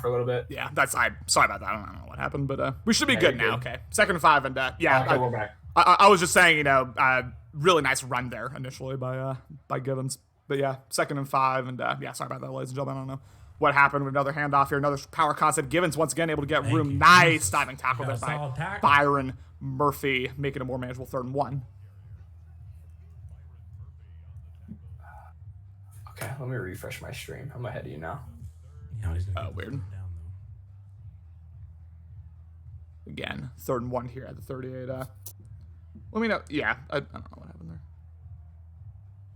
for a little bit. Yeah, sorry about that. I don't know what happened, but we should be good now. Okay, 2nd and 5, and Okay, we're back. I was just saying, really nice run there initially by Givens, but yeah, 2nd and 5, and sorry about that, ladies and gentlemen. I don't know what happened with another handoff here, another power concept. Givens once again able to get room. Nice diving tackle there by Byron Murphy, making a more manageable 3rd and 1. Okay, let me refresh my stream. I'm ahead of you now. Weird. Again, 3rd and 1 here at the 38. Let me know. Yeah, I don't know what happened there.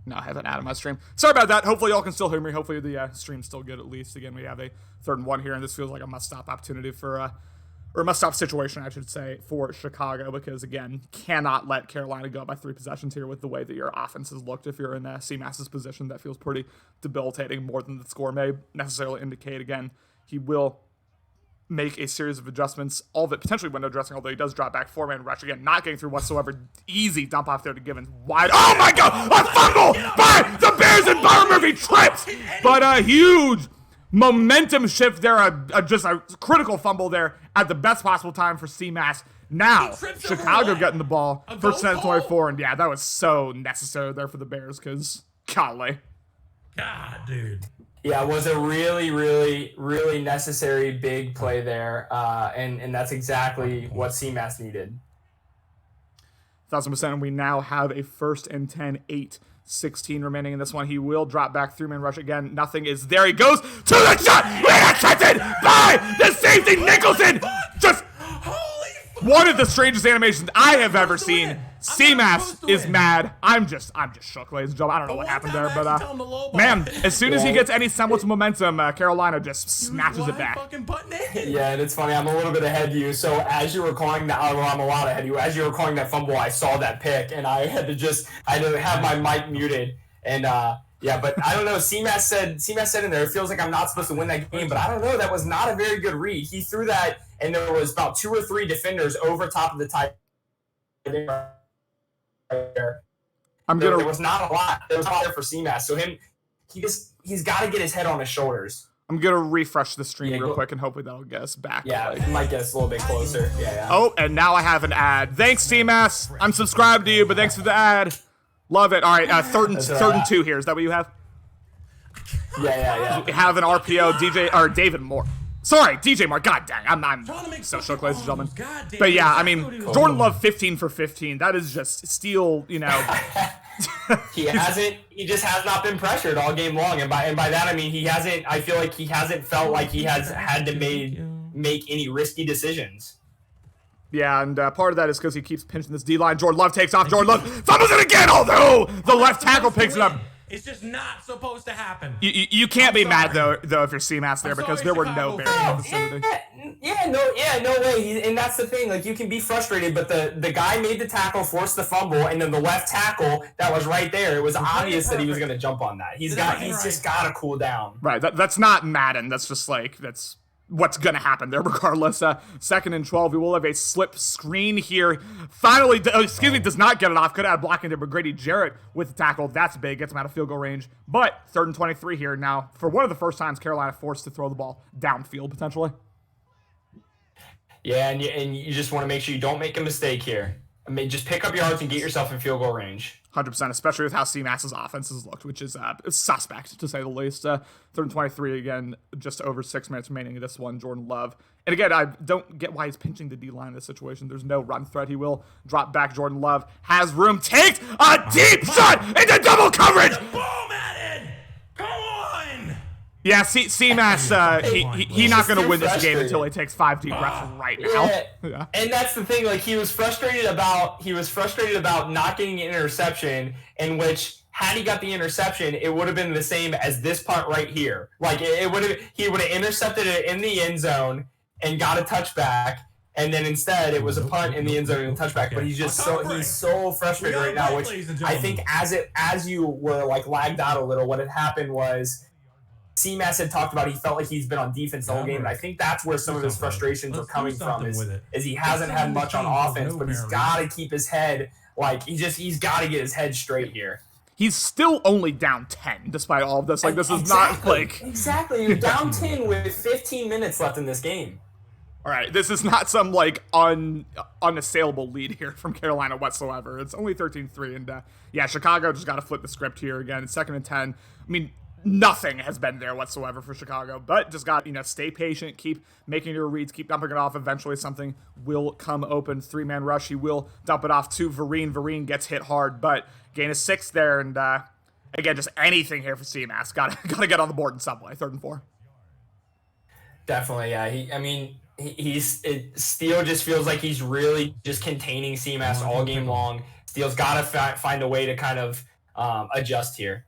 No, I haven't added my stream. Sorry about that. Hopefully y'all can still hear me. Hopefully the stream's still good at least. Again, we have a 3rd and 1 here, and this feels like a must-stop opportunity for, or a must-stop situation, I should say, for Chicago, because, again, cannot let Carolina go by 3 possessions here with the way that your offense has looked. If you're in CMAS's position, that feels pretty debilitating, more than the score may necessarily indicate. Again, he will make a series of adjustments, all of it potentially window dressing, although he does drop back 4-man rush. Again, not getting through whatsoever. Easy dump off there to Givens. Wide. Oh my God! A fumble by the Bears, and Byron Murphy trips! But a huge momentum shift there, just a critical fumble there at the best possible time for CMAS. Now, Chicago getting the ball, 1st and 24, and yeah, that was so necessary there for the Bears, because, golly. God, dude. Yeah, it was a really, really, really necessary big play there, and that's exactly what CMAS needed. 1,000%. We now have a 1st and 10, 8-16 remaining in this one. He will drop back 3-man rush again. Nothing is there. He goes to the shot. Intercepted by the safety Nicholson. Just one of the strangest animations I have ever seen. CMAS is mad. I'm just shook, ladies and gentlemen. I don't know what happened there, but man, as soon as he gets any semblance of momentum, Carolina just snatches it back. Yeah, and it's funny. I'm a little bit ahead of you. So as you were calling that, I'm a lot ahead of you. As you were calling that fumble, I saw that pick, and I had to have my mic muted, and yeah, but I don't know. CMAS said in there, it feels like I'm not supposed to win that game, but I don't know. That was not a very good read. He threw that, and there was about 2 or 3 defenders over top of the tight end. There was not a lot. There was a lot there for CMAS. So he's got to get his head on his shoulders. I'm gonna refresh the stream real quick, and hopefully that'll get us back. Yeah, it might get us a little bit closer. Yeah. Oh, and now I have an ad. Thanks, CMAS. I'm subscribed to you, but thanks for the ad. Love it. All right, 3rd and 2 here. Is that what you have? Yeah. You have an RPO, David Moore. Sorry, DJ Moore. God dang, I'm so shook, ladies and gentlemen. But yeah, I mean, Jordan Love 15 for 15. That is just steal, He just has not been pressured all game long, and by that I mean I feel like he hasn't felt like he has had to make any risky decisions. Yeah, and part of that is because he keeps pinching this D-line. Jordan Love takes off. Jordan Love fumbles it again, although the left tackle picks it up. It's just not supposed to happen. You can't be mad though if you're CMAS there, because there were no Bears in the vicinity. No way. And that's the thing. Like, you can be frustrated, but the guy made the tackle, forced the fumble, and then the left tackle that was right there. It was obvious that he was going to jump on that. He's just got to cool down. Right. That's not Madden. That's just that's what's going to happen there regardless. 2nd and 12. We will have a slip screen here. Finally, does not get it off. Could have blocking there, but Grady Jarrett with the tackle. That's big. Gets him out of field goal range. But 3rd and 23 here now. For one of the first times, Carolina forced to throw the ball downfield potentially. Yeah, and you just want to make sure you don't make a mistake here. I mean, just pick up yards and get yourself in field goal range. 100%, especially with how CMAS's offense has looked, which is suspect, to say the least. 3rd and 23, again, just over 6 minutes remaining in this one. Jordan Love. And again, I don't get why he's pinching the D-line in this situation. There's no run threat. He will drop back. Jordan Love has room. Takes a deep shot into double coverage. Boom at it! Come on! Yeah, CMAS, he's not going to win this game until he takes 5 deep breaths right now. Yeah. And that's the thing. Like, he was frustrated about not getting an interception, in which, had he got the interception, it would have been the same as this punt right here. Like, he would have intercepted it in the end zone and got a touchback. And then instead, it was a punt in the end zone and a touchback. But he's so frustrated right now, which I think as you were lagged out a little, what had happened was CMAS had talked about he felt like he's been on defense the whole game, and I think that's where some of his frustrations are coming from. Is he hasn't had much on offense, but he's got to keep his head he's got to get his head straight here. he's still only down 10 despite all of this. Like, this is not like... Exactly. You're down 10 with 15 minutes left in this game. All right, this is not some, like, unassailable lead here from Carolina whatsoever. It's only 13-3, and, yeah, Chicago just got to flip the script here again. It's 2nd and 10. I mean, nothing has been there whatsoever for Chicago, but just got, stay patient, keep making your reads, keep dumping it off. Eventually something will come open. 3-man rush, he will dump it off to Vereen. Vereen gets hit hard, but gain of 6 there, and, again, just anything here for CMAS. Gotta get on the board in some way. 3rd and 4. Definitely, yeah. Steele just feels like he's really just containing CMAS all game long. Steele's got to find a way to kind of adjust here.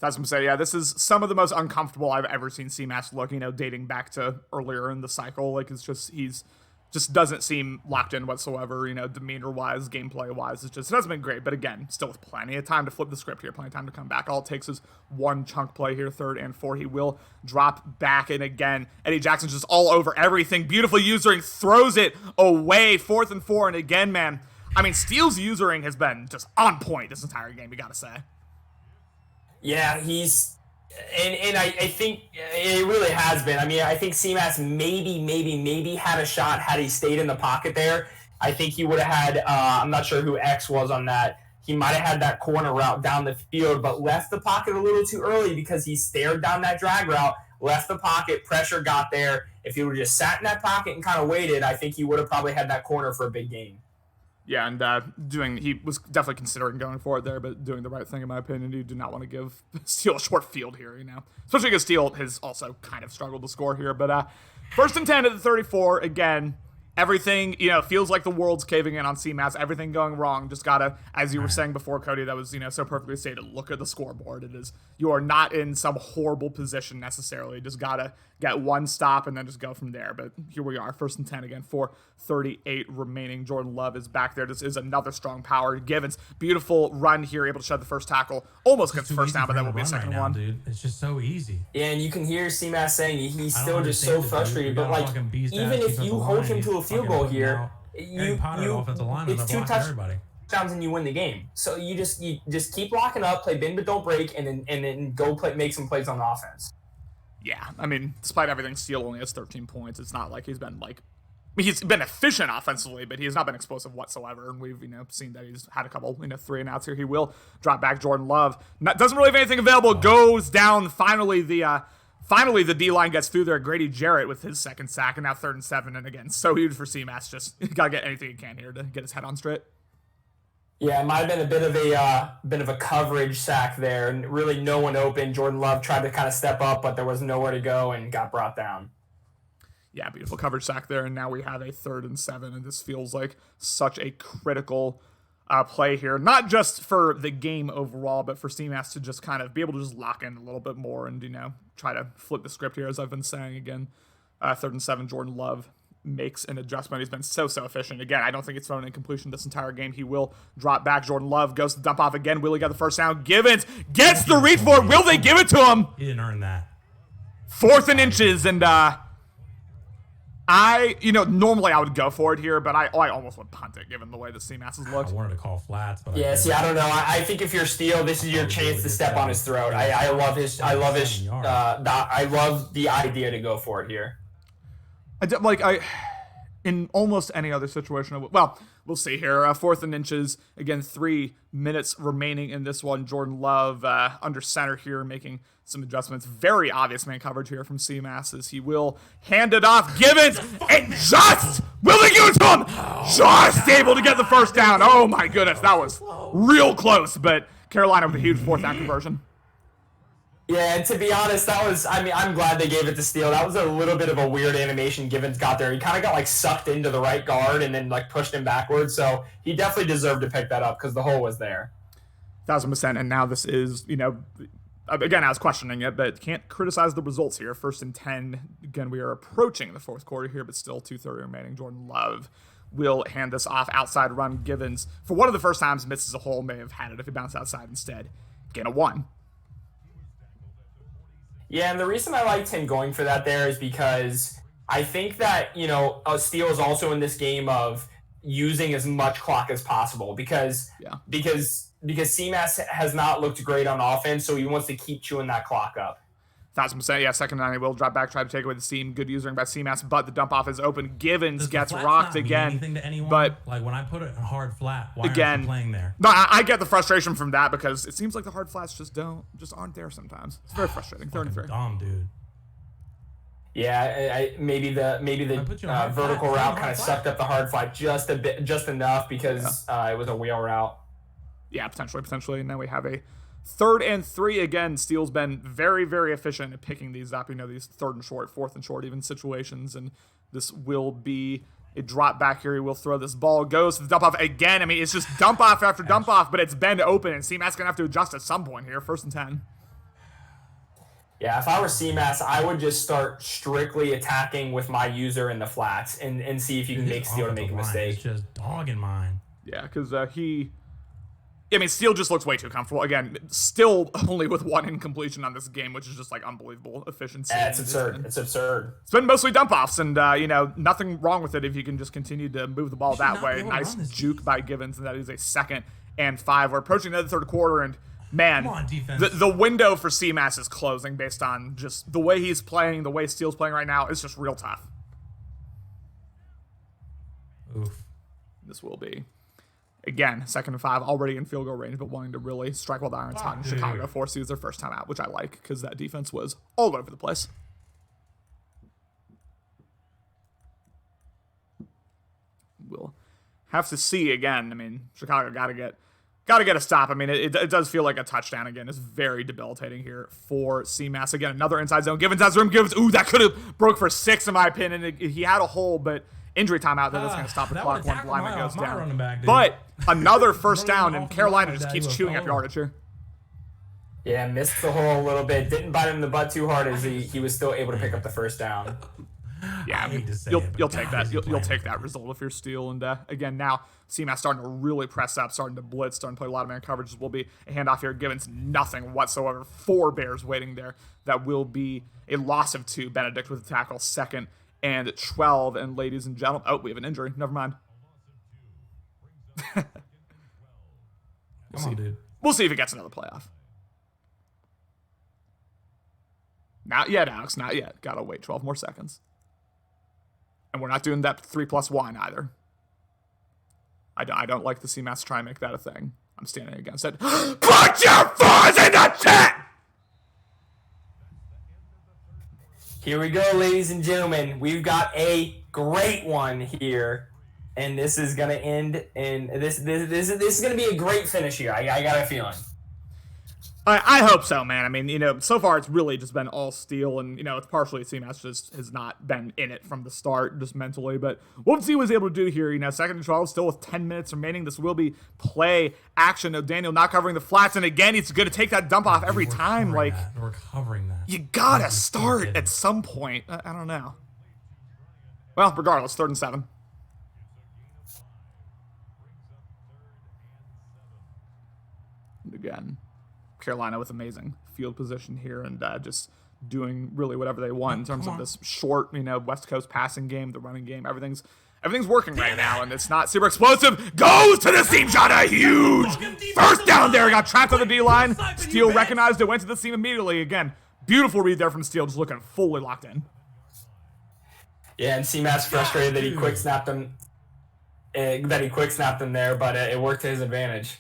That's what I'm saying. Yeah, this is some of the most uncomfortable I've ever seen CMAS look, dating back to earlier in the cycle. Like, it's just, he's just doesn't seem locked in whatsoever, demeanor-wise, gameplay-wise. It hasn't been great. But again, still with plenty of time to flip the script here, plenty of time to come back. All it takes is one chunk play here, 3rd and 4. He will drop back, and again, Eddie Jackson's just all over everything. Beautiful usering, throws it away, 4th and 4. And again, man, I mean, Steele's usering has been just on point this entire game, you gotta say. Yeah, he's... And I think it really has been. I mean, I think CMAS maybe had a shot had he stayed in the pocket there. I think he would have had, I'm not sure who X was on that. He might have had that corner route down the field, but left the pocket a little too early because he stared down that drag route, left the pocket, pressure got there. If he would have just sat in that pocket and kind of waited, I think he would have probably had that corner for a big game. Yeah, and he was definitely considering going for it there, but doing the right thing, in my opinion. You do not want to give Steele a short field here, Especially because Steele has also kind of struggled to score here. But 1st and 10 at the 34. Again, everything, feels like the world's caving in on CMAS. Everything going wrong. Just gotta, as you were saying before, Cody, that was, so perfectly stated. Look at the scoreboard. It is, you are not in some horrible position necessarily. Just gotta get one stop and then just go from there. But here we are, 1st and 10 again, 4:38 remaining. Jordan Love is back there. This is another strong power. Givens, beautiful run here, able to shed the first tackle. Almost gets the first down, but that will be a second one. Dude. It's just so easy. Yeah, and you can hear CMAS saying he's still just so frustrated. But like, even if you hold him to a field goal here, it's 2 touchdowns and you win the game. So you just keep locking up, play bend but don't break, and then go make some plays on the offense. Yeah, I mean, despite everything, Steele only has 13 points. It's not like he's been he's been efficient offensively, but he has not been explosive whatsoever. And we've, seen that he's had a couple, 3 and outs here. He will drop back. Jordan Love doesn't really have anything available. Goes down. Finally, the D-line gets through there. Grady Jarrett with his 2nd sack, and now 3rd and 7. And again, so huge for CMAS. Just got to get anything he can here to get his head on straight. Yeah, it might have been a bit of a coverage sack there, and really no one open. Jordan Love tried to kind of step up, but there was nowhere to go and got brought down. Yeah, beautiful coverage sack there, and now we have a 3rd and 7, and this feels like such a critical play here, not just for the game overall, but for CMAS to just kind of be able to just lock in a little bit more and, try to flip the script here, as I've been saying again. 3rd and 7, Jordan Love makes an adjustment. He's been so efficient. Again, I don't think he's thrown in completion this entire game. He will drop back. Jordan Love goes to dump off again. Will he get the first down? Givens gets the reach for it. Will they give it to him? He didn't earn that. 4th and inches, and normally I would go for it here, but I almost would punt it given the way the CMAS has looked. I wanted to call flats, but I don't know. I think if you're Steele, this is your chance to step on his throat. I love the idea to go for it here. In almost any other situation, we'll see here. 4th and inches, again, 3 minutes remaining in this one. Jordan Love under center here, making some adjustments. Very obvious man coverage here from CMAS as he will hand it off. Givens, and just will they give it to him? Just able to get the first down. Oh my goodness, that was real close, but Carolina with a huge 4th down conversion. Yeah, and to be honest, I'm glad they gave it to Steele. That was a little bit of a weird animation Givens got there. He kind of got sucked into the right guard and then pushed him backwards. So he definitely deserved to pick that up because the hole was there. 1,000%. And now this is, again, I was questioning it, but can't criticize the results here. 1st and 10. Again, we are approaching the 4th quarter here, but still 2:30 remaining. Jordan Love will hand this off. Outside run. Givens, for one of the first times, misses a hole. May have had it if he bounced outside instead. Gain a 1. Yeah, and the reason I liked him going for that there is because I think that, Steele is also in this game of using as much clock as possible because CMAS has not looked great on offense, so he wants to keep chewing that clock up. 1,000%. Yeah, second 9, he will drop back, try to take away the seam. Good using by CMAS, but the dump off is open. Givens gets rocked again. But like when I put it on hard flat, why again, aren't you playing there? No, I get the frustration from that because it seems like the hard flats just aren't there sometimes. It's very frustrating. 3 and 3. Dumb, dude. Yeah, maybe the vertical route kind of sucked up the hard flat just a bit, just enough because it was a wheel route. Yeah, potentially. And now we have a 3rd and 3 again. Steele's been very, very efficient at picking these up. These 3rd and short, 4th and short, even situations. And this will be a drop back here. He will throw this ball. Goes to the dump off again. I mean, it's just dump off after dump off, but it's been open. And CMAS going to have to adjust at some point here. 1st and 10. Yeah, if I were CMAS, I would just start strictly attacking with my user in the flats and see if you can make Steele to make a mistake. It's just dogging mine. Yeah, because Steele just looks way too comfortable. Again, still only with 1 incompletion on this game, which is just like unbelievable efficiency. Yeah, it's absurd. It's been mostly dump offs, and nothing wrong with it if you can just continue to move the ball that way. Nice juke by Givens, and that is a 2nd and 5. We're approaching the 3rd quarter, and man, come on, defense. The window for CMAS is closing based on just the way he's playing, the way Steele's playing right now. It's just real tough. Oof. This will be. Again, 2nd and 5, already in field goal range, but wanting to really strike while the iron's hot in Chicago. Force use their first time out, which I like because that defense was all over the place. We'll have to see again. I mean, Chicago got to get a stop. I mean, it does feel like a touchdown again. It's very debilitating here for CMAS. Again, another inside zone. Givens has room. Ooh, that could have broke for 6 in my opinion. And he had a hole, but injury timeout there that's going to stop the clock when lineman goes down. But another first down, and Carolina just keeps chewing up yardage here. Yeah, missed the hole a little bit. Didn't bite him in the butt too hard as he was still able to pick up the first down. Yeah, I mean, you'll take that. You'll take that result if you're Steele. And again, now CMAS starting to really press up, starting to blitz, starting to play a lot of man coverage. Will be a handoff here. Givens nothing whatsoever. 4 Bears waiting there. That will be a loss of 2. Benedict with the tackle, 2nd and 12. And ladies and gentlemen, oh, we have an injury. Never mind. Come on, dude. We'll see if he gets another playoff. Not yet, Alex. Not yet. Gotta wait 12 more seconds. And we're not doing that 3+1 either. I don't like the CMAS try and make that a thing. I'm standing against it. Put your fours in the chat! Here we go, ladies and gentlemen. We've got a great one here. And this is going to end in this is going to be a great finish here. I got a feeling. I hope so, man. I mean, so far it's really just been all Steele, and, it's partially CMAS just has not been in it from the start, just mentally. But what he was able to do here, 2nd and 12, still with 10 minutes remaining. This will be play action. No, Daniel not covering the flats, and again, he's going to take that dump off every time. Like, we're covering that. You gotta start at some point. I don't know. Well, regardless, 3rd and 7. And again, Carolina with amazing field position here and just doing really whatever they want in terms of this short, West Coast passing game, the running game. Everything's working right now, and it's not super explosive. Goes to the seam shot, a huge first down there. Got trapped on the D-line. Steele recognized it, went to the seam immediately. Again, beautiful read there from Steele, just looking fully locked in. Yeah, and CMAS frustrated that he quick snapped them there, but it worked to his advantage.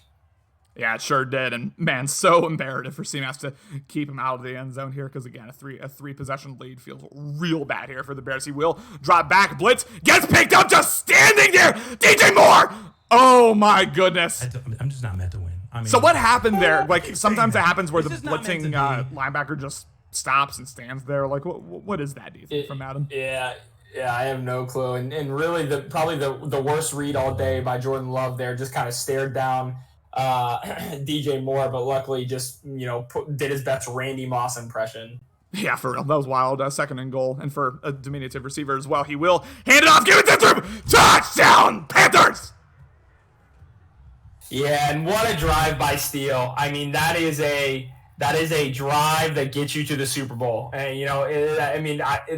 Yeah, it sure did, and man, so imperative for CMAS to keep him out of the end zone here, because again, a three possession lead feels real bad here for the Bears. He will drop back, blitz, gets picked up, just standing there, DJ Moore! Oh my goodness. I'm just not meant to win. I mean, so what happened there? Like, sometimes it happens where the blitzing linebacker just stops and stands there. Like, what is that, do you think, from Adam? Yeah, I have no clue, and really probably the worst read all day by Jordan Love there, just kind of stared down DJ Moore, but luckily just did his best Randy Moss impression. Yeah, for real, that was wild. 2nd and goal, and for a diminutive receiver as well. He will hand it off, give it to him. Touchdown, Panthers! Yeah, and what a drive by Steele. I mean, that is a That is a drive that gets you to the Super Bowl. And,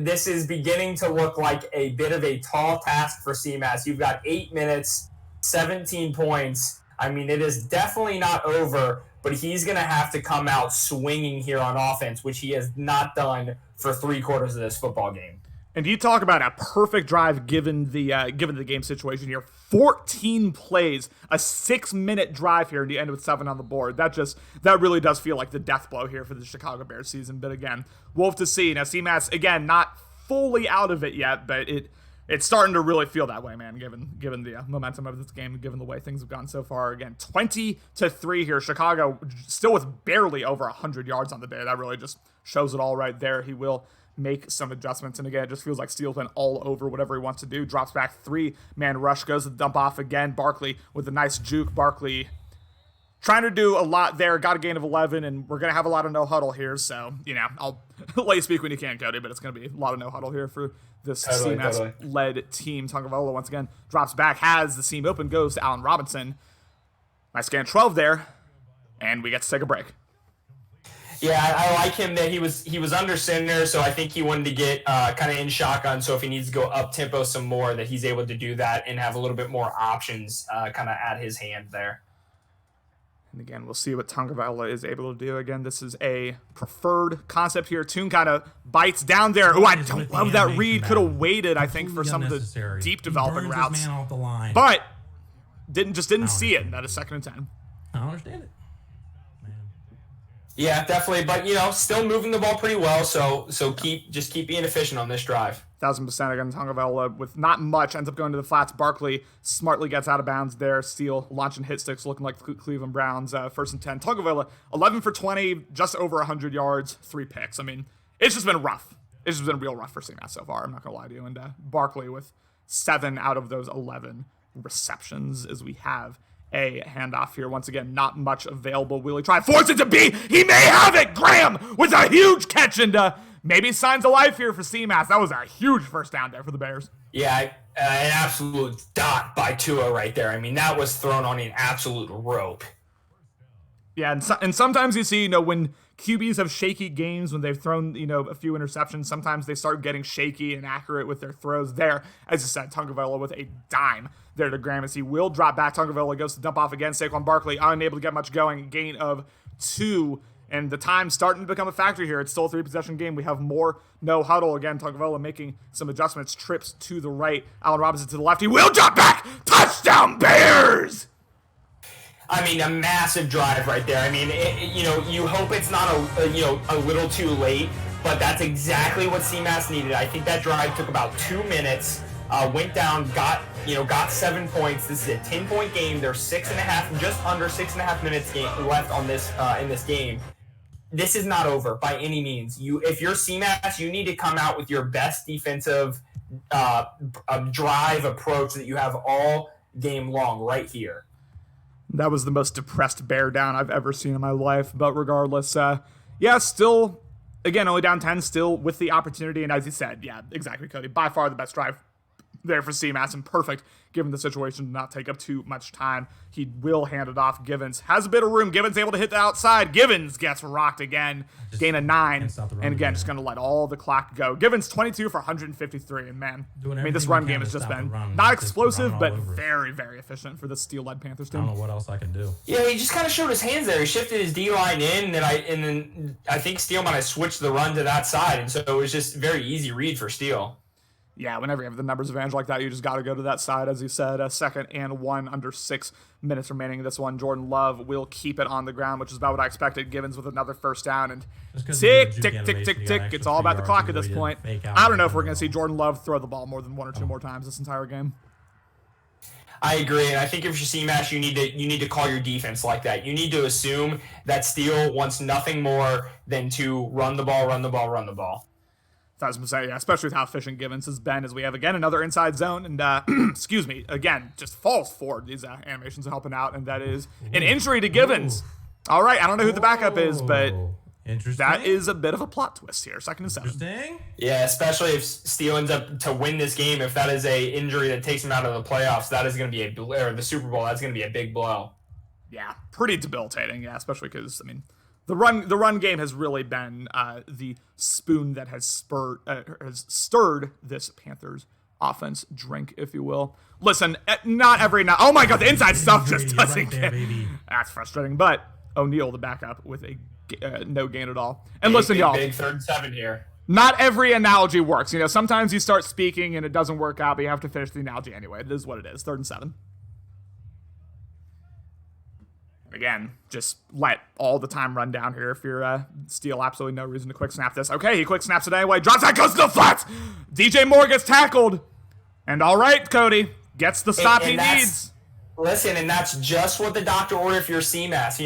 this is beginning to look like a bit of a tall task for CMAS. You've got 8 minutes, 17 points. I mean, it is definitely not over, but he's going to have to come out swinging here on offense, which he has not done for 3/4 of this football game. And you talk about a perfect drive given the game situation here. 14 plays, a 6-minute drive here, and you end with 7 on the board. That really does feel like the death blow here for the Chicago Bears season. But again, we'll have to see. Now, CMAS, again, not fully out of it yet, but it's starting to really feel that way, man, given the momentum of this game, given the way things have gone so far. Again, 20-3 here. Chicago still with barely over 100 yards on the day. That really just shows it all right there. He will make some adjustments, and again, it just feels like Steele's been all over whatever he wants to do. Drops back, 3-man rush, goes to the dump off again. Barkley with a nice juke. Barkley trying to do a lot there, got a gain of 11, and we're going to have a lot of no huddle here, so, I'll let you speak when you can, Cody, but it's going to be a lot of no huddle here for this CMAS-led team. Tagovailoa, once again, drops back, has the seam open, goes to Allen Robinson. Nice scan 12 there, and we get to take a break. Yeah, I like him that he was under center, so I think he wanted to get kind of in shotgun, so if he needs to go up-tempo some more, that he's able to do that and have a little bit more options kind of at his hand there. And again, we'll see what Tagovailoa is able to do. Again, this is a preferred concept here. Toon kind of bites down there. Oh, I don't love that read. Could have waited, I think, for some of the deep developing routes. But didn't see it. That is 2nd and 10. I don't understand it. Yeah, definitely. But, still moving the ball pretty well. So keep being efficient on this drive. 1,000% against Tagovailoa with not much. Ends up going to the flats. Barkley smartly gets out of bounds there. Steele launching hit sticks, looking like the Cleveland Browns. 1st and 10. Tagovailoa 11 for 20, just over 100 yards, 3 picks. I mean, it's just been rough. It's just been real rough for CMAS so far. I'm not gonna lie to you. And Barkley with 7 out of those 11 receptions as we have a handoff here. Once again, not much available. Will he try? Force it to be. He may have it. Graham with a huge catch and maybe signs of life here for CMAS. That was a huge first down there for the Bears. Yeah, an absolute dot by Tua right there. I mean, that was thrown on an absolute rope. Yeah, and sometimes you see, when QBs have shaky games, when they've thrown, a few interceptions, sometimes they start getting shaky and accurate with their throws there. As I said, Tagovailoa with a dime there to Graham as he will drop back. Tagovailoa goes to dump off again. Saquon Barkley unable to get much going. Gain of 2. And the time's starting to become a factor here. It's still a 3-possession game. We have more no huddle. Again, Tagovailoa making some adjustments. Trips to the right. Allen Robinson to the left. He will drop back. Touchdown, Bears! I mean, a massive drive right there. I mean, you hope it's not a little too late, but that's exactly what CMAS needed. I think that drive took about 2 minutes, went down, got 7 points. This is a 10-point game. There's 6.5, just under 6.5 minutes left on this in this game. This is not over by any means. If you're CMAS, you need to come out with your best defensive drive approach that you have all game long right here. That was the most depressed Bear down I've ever seen in my life. But regardless, still, again, only down 10, still with the opportunity. And as you said, yeah, exactly, Cody. By far the best drive there for CMAS and perfect given the situation to not take up too much time. He will hand it off. Givens has a bit of room. Givens able to hit the outside. Givens gets rocked again. Gain of 9. And again, just going to let all the clock go. Givens 22 for 153. And man, this run game has just been not explosive, but very, very efficient for the Steel-led Panthers team. I don't know what else I can do. Yeah, he just kind of showed his hands there. He shifted his D-line in, and then I think Steele might have switched the run to that side. And so it was just very easy read for Steele. Yeah, whenever you have the numbers advantage like that, you just got to go to that side, as you said. 2nd and 1, under 6 minutes remaining in this one. Jordan Love will keep it on the ground, which is about what I expected. Givens with another first down, and tick, tick, tick, tick, tick. It's all about the clock at this point. I don't know if we're going to see Jordan Love throw the ball more than 1 or 2 more times this entire game. I agree, and I think if you're CMAS, you need to call your defense like that. You need to assume that Steele wants nothing more than to run the ball, run the ball, run the ball. 1,000%, yeah, especially with how efficient Givens has been, as we have, again, another inside zone, and, excuse me, again, just falls forward. These animations are helping out, and that is an injury to Givens. All right, I don't know who the backup is, but that is a bit of a plot twist here. 2nd and 7. Interesting. Yeah, especially if Steele ends up to win this game. If that is a injury that takes him out of the playoffs, that is going to be the Super Bowl. That's going to be a big blow. Yeah, pretty debilitating, yeah, especially because, The run game has really been the spoon that has stirred this Panthers offense drink, if you will. Listen, not every now. Oh my God, the inside stuff just doesn't get. That's frustrating. But O'Neal, the backup, with a no gain at all. And listen, y'all. Big 3rd and 7 here. Not every analogy works. Sometimes you start speaking and it doesn't work out, but you have to finish the analogy anyway. It is what it is. 3rd and 7. Again, just let all the time run down here if you're Steele. Absolutely no reason to quick snap this. Okay, he quick snaps it anyway. Drops that, goes to the flats. DJ Moore gets tackled. And all right, Cody gets the stop he needs. Listen, and that's just what the doctor ordered if you're CMAS.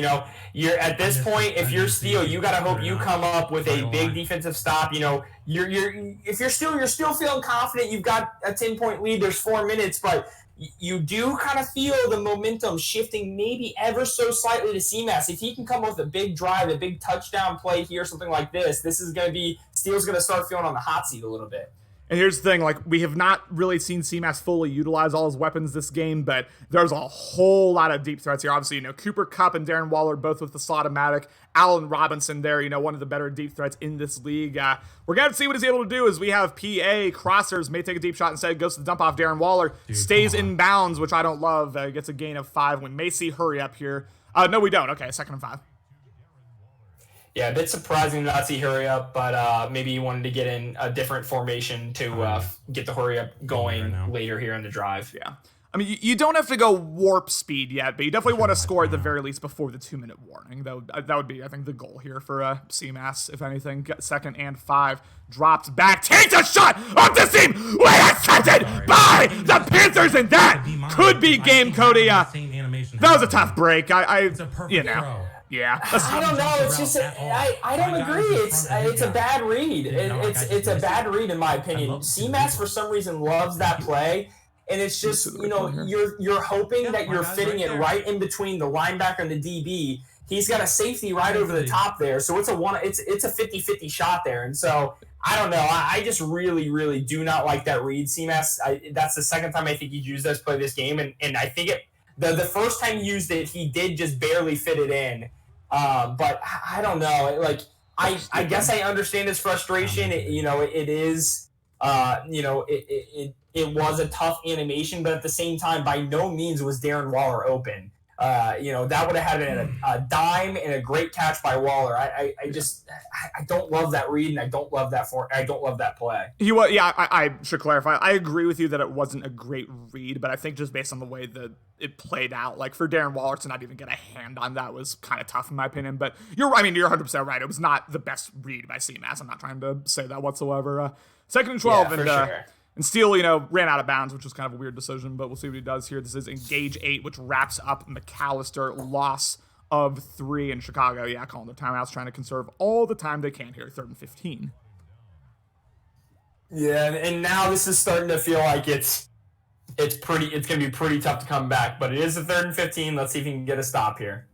You're at this point, if you're Steele, you gotta hope you come up with a big defensive stop. If you're Steele, you're still feeling confident. You've got a 10-point lead. There's 4 minutes, but you do kind of feel the momentum shifting maybe ever so slightly to CMAS. If he can come up with a big drive, a big touchdown play here, something like this is going to be Steele's going to start feeling on the hot seat a little bit. And here's the thing, we have not really seen CMAS fully utilize all his weapons this game, but there's a whole lot of deep threats here. Obviously, Cooper Kupp and Darren Waller both with the Slot-O-Matic. Allen Robinson there, one of the better deep threats in this league. We're going to see what he's able to do as we have PA crossers, may take a deep shot instead, goes to the dump off Darren Waller, stays in bounds, which I don't love, gets a gain of 5. We may see hurry up here. No, we don't. Okay, 2nd and 5. Yeah, a bit surprising to not see hurry up, but maybe he wanted to get in a different formation to get the hurry up going later here in the drive. Yeah. I mean, you don't have to go warp speed yet, but you definitely want to score at the very least before the 2-minute warning. That would be, I think, the goal here for CMAS, if anything. 2nd and 5, drops back, takes a shot off the seam, intercepted by the Panthers, and that could be game, Cody. That was a tough break. Yeah. I don't know. It's just I don't agree. It's a bad read. It's a bad read in my opinion. CMAS for some reason loves that play, and it's just you're hoping that you're fitting it right in between the linebacker and the DB. He's got a safety right over the top there, so it's a 50-50 shot there, and so I don't know. I just really do not like that read. CMAS. That's the 2nd time I think he's used this play this game, and I think the first time he used it, he did just barely fit it in. But I don't know. I guess I understand his frustration. It was a tough animation, but at the same time, by no means was Darren Waller open. That would have had a dime and a great catch by Waller. I don't love that read, and I don't love that play. I should clarify. I agree with you that it wasn't a great read, but I think just based on the way that it played out, for Darren Waller to not even get a hand on that was kind of tough in my opinion. But you're 100% right. It was not the best read by CMAS. I'm not trying to say that whatsoever. 2nd and 12, and Steele, ran out of bounds, which was kind of a weird decision, but we'll see what he does here. This is engage 8, which wraps up McAllister, loss of 3 in Chicago. Yeah, calling the timeouts, trying to conserve all the time they can here. 3rd and 15. Yeah, and now this is starting to feel like it's going to be pretty tough to come back, but it is the 3rd and 15. Let's see if he can get a stop here.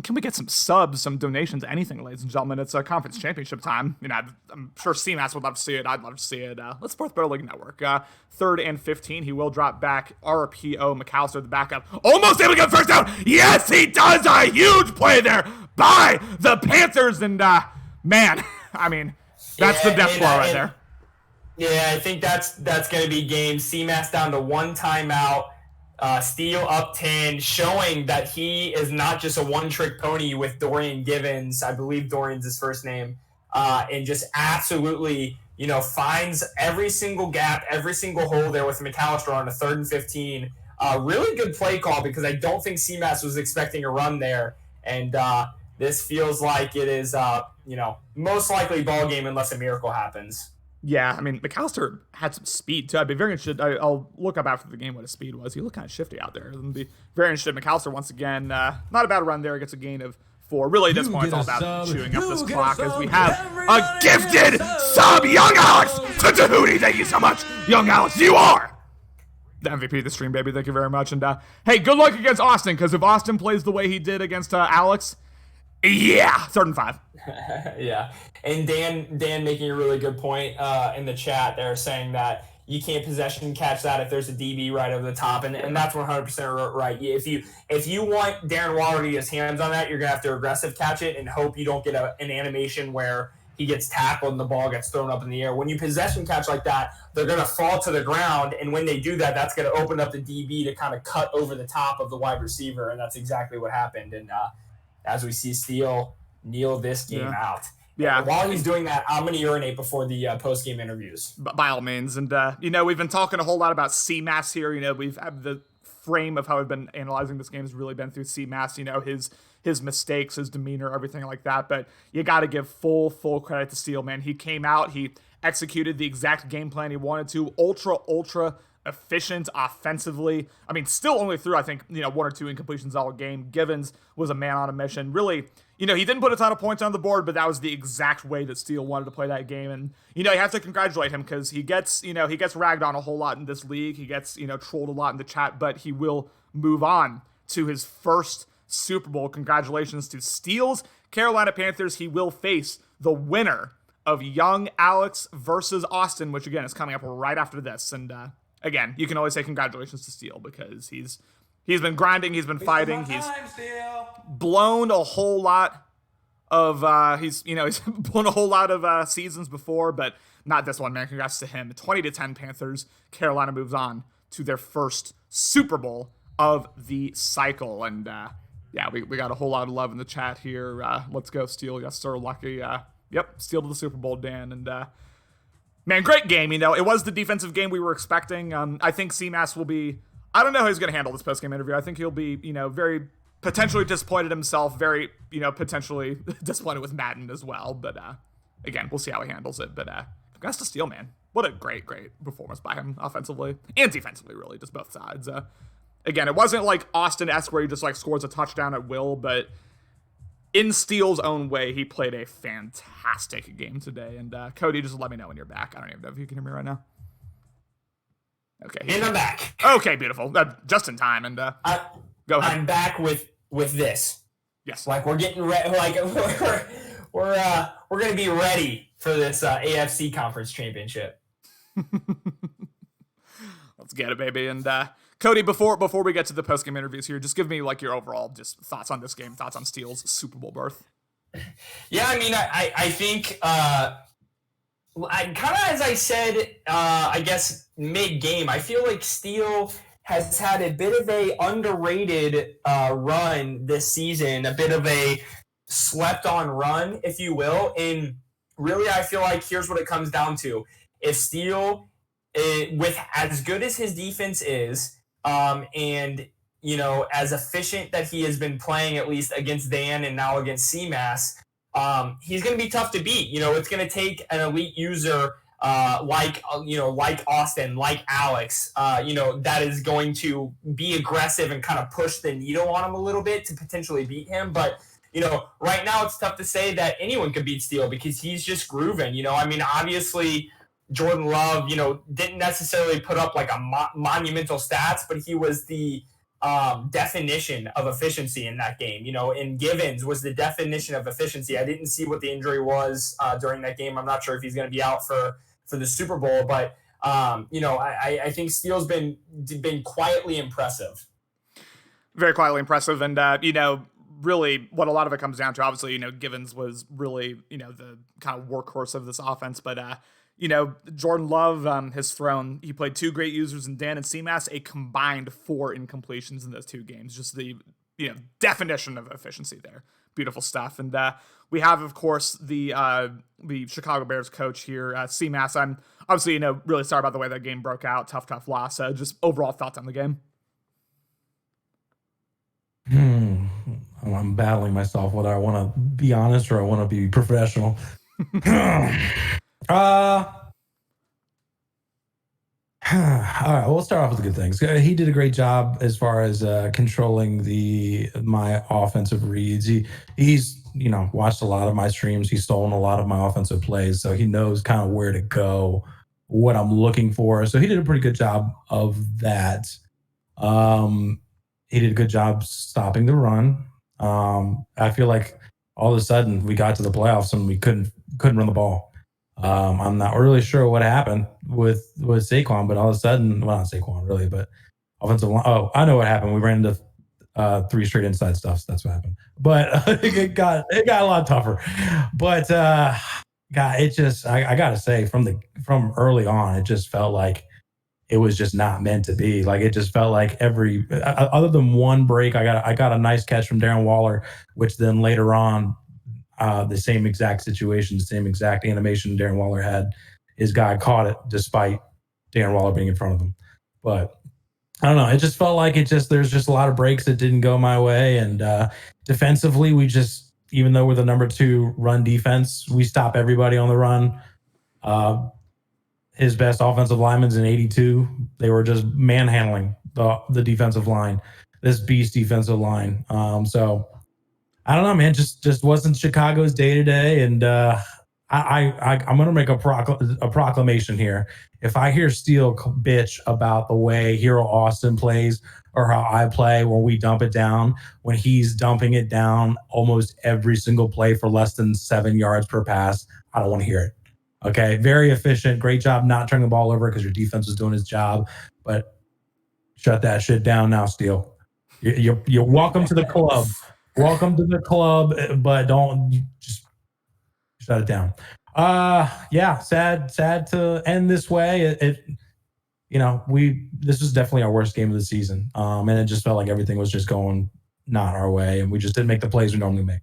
Can we get some subs, some donations, anything, ladies and gentlemen? It's a conference championship time. I'm sure CMAS would love to see it. I'd love to see it. Let's support the Better League Network. 3rd and 15. He will drop back. RPO McAllister, the backup. Almost able to get first down. Yes, he does. A huge play there by the Panthers. And, man, that's the death blow right there. Yeah, I think that's going to be game. CMAS down to 1 timeout. Steele up 10, showing that he is not just a one-trick pony with Dorian Givens. I believe Dorian's his first name. And just absolutely, finds every single gap, every single hole there with McAllister on a 3rd and 15. Really good play call because I don't think CMAS was expecting a run there. And this feels like it is, most likely ball game unless a miracle happens. Yeah, McAllister had some speed, too. I'd be very interested. I'll look up after the game what his speed was. He looked kind of shifty out there. I'd be very interested. McAllister, once again, not a bad run there. Gets a gain of 4. Really, at this point, it's all about chewing up this clock as we have a gifted sub, Young Alex, to Tahuti. Thank you so much, Young Alex. You are the MVP of the stream, baby. Thank you very much. And, hey, good luck against Austin, because if Austin plays the way he did against Alex, yeah, 3rd and 5. Yeah, and Dan making a really good point in the chat there, saying that you can't possession catch that if there's a DB right over the top, and that's 100% right. If you want Darren Waller to get his hands on that, you're gonna have to aggressive catch it and hope you don't get an animation where he gets tackled and the ball gets thrown up in the air. When you possession catch like that, they're going to fall to the ground, and when they do that, that's going to open up the DB to kind of cut over the top of the wide receiver, and that's exactly what happened. And as we see Steele kneel this game out. Yeah. And while he's doing that, I'm going to urinate before the post-game interviews. By all means. And, we've been talking a whole lot about CMAS here. We've had the frame of how we've been analyzing this game has really been through CMAS, his mistakes, his demeanor, everything like that. But you got to give full credit to Steele, man. He came out, he executed the exact game plan he wanted to, ultra efficient offensively. I mean, still only threw, I think, 1 or 2 incompletions all game. Givens was a man on a mission. Really, he didn't put a ton of points on the board, but that was the exact way that Steele wanted to play that game. And, you have to congratulate him because he gets ragged on a whole lot in this league. He gets, trolled a lot in the chat, but he will move on to his first Super Bowl. Congratulations to Steele's Carolina Panthers. He will face the winner of Young Alex versus Austin, which again is coming up right after this. And again, you can always say congratulations to Steele because he's been grinding, he's been fighting, he's blown a whole lot of he's blown a whole lot of seasons before, but not this one, man. Congrats to him. 20-10 Panthers. Carolina moves on to their first Super Bowl of the cycle. And yeah, we got a whole lot of love in the chat here. Let's go, Steele. Yes, sir. Lucky. Yep, Steele to the Super Bowl, Dan. And man, great game. It was the defensive game we were expecting. I think CMAS will be. I don't know how he's going to handle this post-game interview. I think he'll be, very potentially disappointed himself, very, potentially disappointed with Madden as well. But again, we'll see how he handles it. But congrats to Steele, man. What a great performance by him offensively and defensively, really, just both sides. Again, it wasn't like Austin-esque where he just scores a touchdown at will, but in Steele's own way, he played a fantastic game today. And Cody, just let me know when you're back. I don't even know if you can hear me right now. Okay. And I'm back. Okay, beautiful. Just in time. And go ahead. I'm back with this. Yes. We're getting ready. We're going to be ready for this AFC Conference Championship. Let's get it, baby. And Cody, before we get to the post-game interviews here, just give me your overall just thoughts on this game, thoughts on Steele's Super Bowl berth. Yeah, I mean, I think kind of as I said, I guess mid-game, I feel like Steele has had a bit of a underrated run this season, a bit of a slept-on run, if you will. And really, I feel like here's what it comes down to. If Steele, with as good as his defense is, and, as efficient that he has been playing, at least against Dan and now against CMAS, he's going to be tough to beat. It's going to take an elite user like Austin, like Alex, that is going to be aggressive and kind of push the needle on him a little bit to potentially beat him. But, right now it's tough to say that anyone could beat Steele because he's just grooving. I mean, obviously Jordan Love, didn't necessarily put up a monumental stats, but he was the definition of efficiency in that game, and Givens was the definition of efficiency. I didn't see what the injury was during that game. I'm not sure if he's going to be out for the Super Bowl, but I think Steele's been quietly impressive. Very quietly impressive. And, really what a lot of it comes down to, obviously, Givens was really, the kind of workhorse of this offense, but, Jordan Love has thrown, he played 2 great users in Dan and CMAS, a combined 4 incompletions in those 2 games. Just the, definition of efficiency there. Beautiful stuff. And we have, of course, the Chicago Bears coach here, CMAS. I'm obviously, really sorry about the way that game broke out. Tough loss. Just overall thoughts on the game. I'm battling myself whether I want to be honest or I want to be professional. All right, we'll start off with the good things. He did a great job as far as controlling my offensive reads. He's watched a lot of my streams. He's stolen a lot of my offensive plays, so he knows kind of where to go, what I'm looking for. So he did a pretty good job of that. He did a good job stopping the run. I feel like all of a sudden we got to the playoffs and we couldn't run the ball. I'm not really sure what happened with Saquon, but all of a sudden, well, not Saquon really, but offensive line. Oh, I know what happened. We ran into 3 straight inside stuff. So that's what happened. But it got a lot tougher. But God, it just I gotta say from early on, it just felt like it was just not meant to be. Like it just felt like every other than one break, I got a nice catch from Darren Waller, which then later on, the same exact situation, the same exact animation Darren Waller had, his guy caught it despite Darren Waller being in front of him. But I don't know. It just felt like there's just a lot of breaks that didn't go my way. And defensively, we just, even though we're the number 2 run defense, we stop everybody on the run. His best offensive lineman's an 82. They were just manhandling the defensive line, this beast defensive line. So I don't know, man. Just wasn't Chicago's day to day. And I'm gonna make a proclamation here. If I hear Steele bitch about the way Hero Austin plays or how I play when we dump it down, when he's dumping it down almost every single play for less than 7 yards per pass, I don't want to hear it. Okay, very efficient. Great job not turning the ball over because your defense was doing its job. But shut that shit down now, Steele. You're welcome to the club. Welcome to the club, but don't just shut it down. Yeah, sad to end this way. This was definitely our worst game of the season. And it just felt like everything was just going not our way, and we just didn't make the plays we normally make.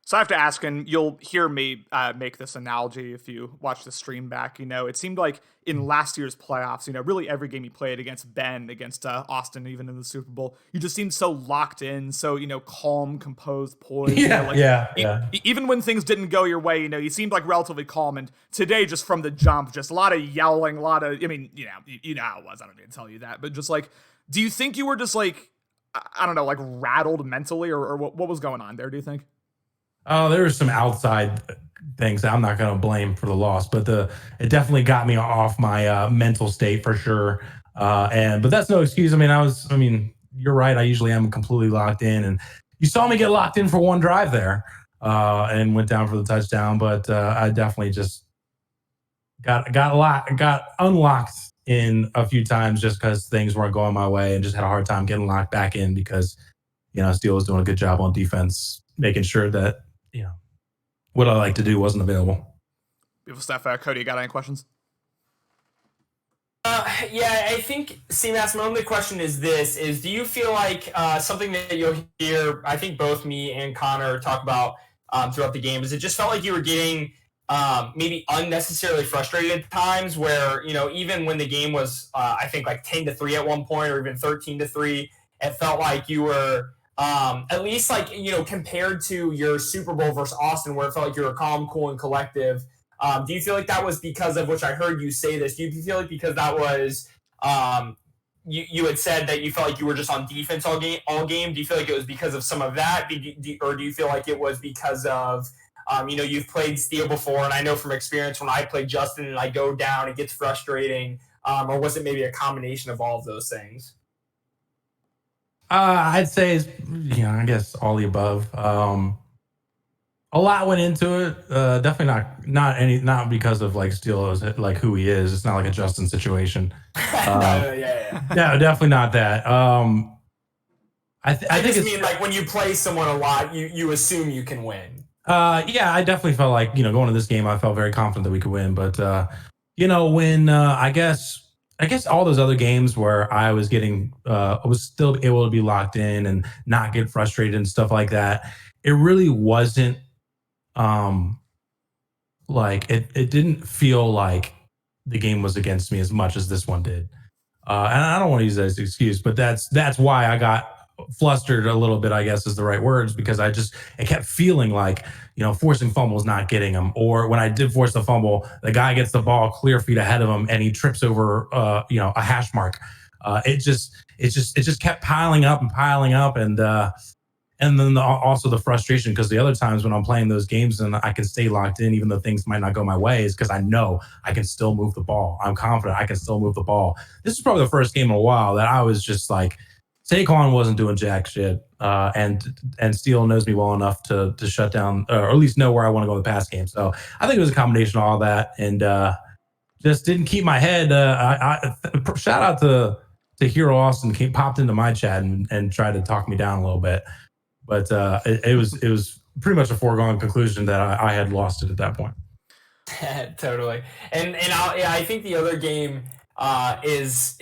So I have to ask, and you'll hear me make this analogy if you watch the stream back. It seemed like in last year's playoffs, really every game you played against Ben, against Austin, even in the Super Bowl, you just seemed so locked in, so calm, composed, poised. Even when things didn't go your way, you seemed like relatively calm. And today, just from the jump, just a lot of yelling, a lot of. I mean, you know how it was. I don't need to tell you that, but just like, do you think you were just like, I don't know, like rattled mentally, or what was going on there? Do you think? Oh, there were some outside things that I'm not going to blame for the loss, but it definitely got me off my mental state for sure. But that's no excuse. I mean, you're right. I usually am completely locked in, and you saw me get locked in for one drive there, and went down for the touchdown. But I definitely just got unlocked in a few times just because things weren't going my way, and just had a hard time getting locked back in because Steele was doing a good job on defense, making sure that what I like to do wasn't available. Beautiful stuff. Cody, you got any questions? Yeah, I think, CMAS, my only question is do you feel like something that you'll hear, I think both me and Connor talk about throughout the game, is it just felt like you were getting maybe unnecessarily frustrated at times where, even when the game was, I think, like 10-3 at one point or even 13-3, it felt like you were at least like, compared to your Super Bowl versus Austin, where it felt like you were calm, cool, and collective. Do you feel like that was because of, which I heard you say this, do you feel like because that was, you had said that you felt like you were just on defense all game? Do you feel like it was because of some of that? Or do you feel like it was because of, you've played Steele before, and I know from experience when I play Justin and I go down, it gets frustrating. Or was it maybe a combination of all of those things? I'd say, I guess all the above. A lot went into it. Definitely not because of like Steele is like who he is. It's not like a Justin situation. No, definitely not that. I think it's mean like when you play someone a lot, you assume you can win. Yeah, I definitely felt like going to this game, I felt very confident that we could win. But when I guess all those other games where I was still able to be locked in and not get frustrated and stuff like that, it really wasn't like it didn't feel like the game was against me as much as this one did. And I don't want to use that as an excuse, but that's why I got flustered a little bit, I guess is the right words, because I kept feeling like, forcing fumbles, not getting them. Or when I did force the fumble, the guy gets the ball clear feet ahead of him and he trips over, a hash mark. It just kept piling up. And then also the frustration, because the other times when I'm playing those games and I can stay locked in, even though things might not go my way, is because I know I can still move the ball. I'm confident I can still move the ball. This is probably the first game in a while that I was just like, Saquon wasn't doing jack shit, and Steele knows me well enough to shut down, or at least know where I want to go in the pass game. So I think it was a combination of all that, and just didn't keep my head. Shout out to Hero Austin, popped into my chat and tried to talk me down a little bit, but it was pretty much a foregone conclusion that I had lost it at that point. Totally, and I think the other game is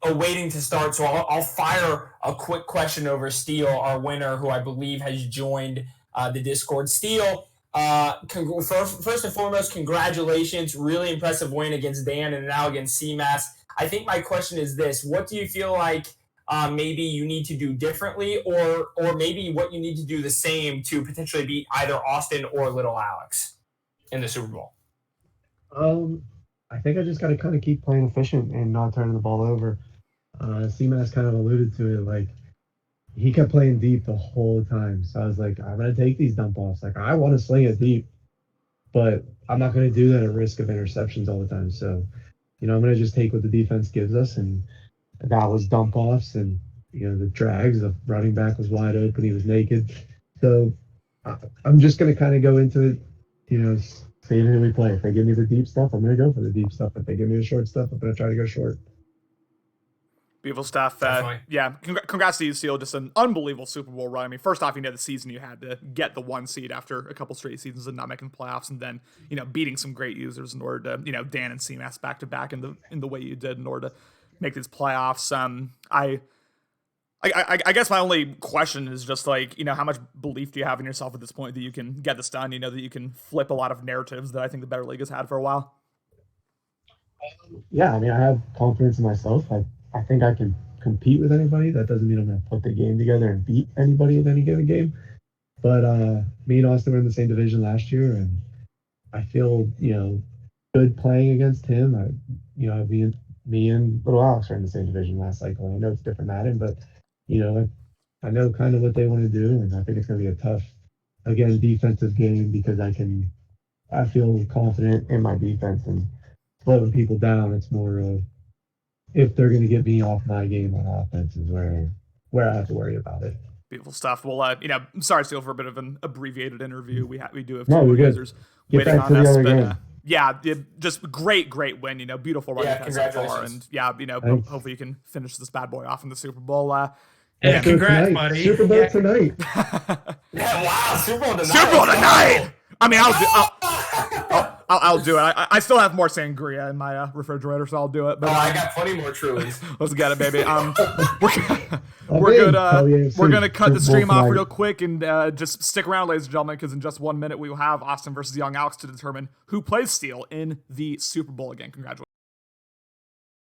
awaiting to start. So I'll fire a quick question over Steele, our winner, who I believe has joined the Discord. Steele, first and foremost, congratulations! Really impressive win against Dan and now against CMAS. I think my question is this: what do you feel like maybe you need to do differently, or maybe what you need to do the same to potentially beat either Austin or Little Alex in the Super Bowl? I think I just got to kind of keep playing efficient and not turning the ball over. CMAS kind of alluded to it, like he kept playing deep the whole time. So I was like, I'm going to take these dump offs. Like I want to sling it deep, but I'm not going to do that at risk of interceptions all the time. So, I'm going to just take what the defense gives us. And that was dump offs and, the drags. The running back was wide open. He was naked. So I'm just going to kind of go into it, seeing who we play. If they give me the deep stuff, I'm going to go for the deep stuff. If they give me the short stuff, I'm going to try to go short. Beautiful stuff. Yeah, congrats to you, Steele. Just an unbelievable Super Bowl run. I mean, first off, the season you had to get the 1 seed after a couple straight seasons of not making playoffs, and then beating some great users in order to Dan and CMAS back to back in the way you did in order to make these playoffs. I guess my only question is just like, how much belief do you have in yourself at this point that you can get this done? That you can flip a lot of narratives that I think the Better League has had for a while. Yeah, I have confidence in myself. I think I can compete with anybody. That doesn't mean I'm going to put the game together and beat anybody in any given game. But me and Austin were in the same division last year, and I feel good playing against him. Me and Little Alex are in the same division last cycle. I know it's different Madden, but I know kind of what they want to do, and I think it's going to be a tough, again, defensive game because I feel confident in my defense and slowing people down. It's more of if they're going to get me off my game on offense is where I have to worry about it. Beautiful stuff. Well, I'm sorry, Steele, for a bit of an abbreviated interview. We do have two users waiting on us, but yeah, just great win. Beautiful run so far, and hopefully you can finish this bad boy off in the Super Bowl. Yeah, congrats, buddy. Super Bowl tonight. Wow, Super Bowl tonight. Super Bowl tonight. I mean, I'll do it. I still have more sangria in my refrigerator, so I'll do it. But I got plenty more Trulies. Let's get it, baby. We're gonna cut the stream off real quick and just stick around, ladies and gentlemen, because in just 1 minute we will have Austin versus Young Alex to determine who plays Steele in the Super Bowl again. Congratulations.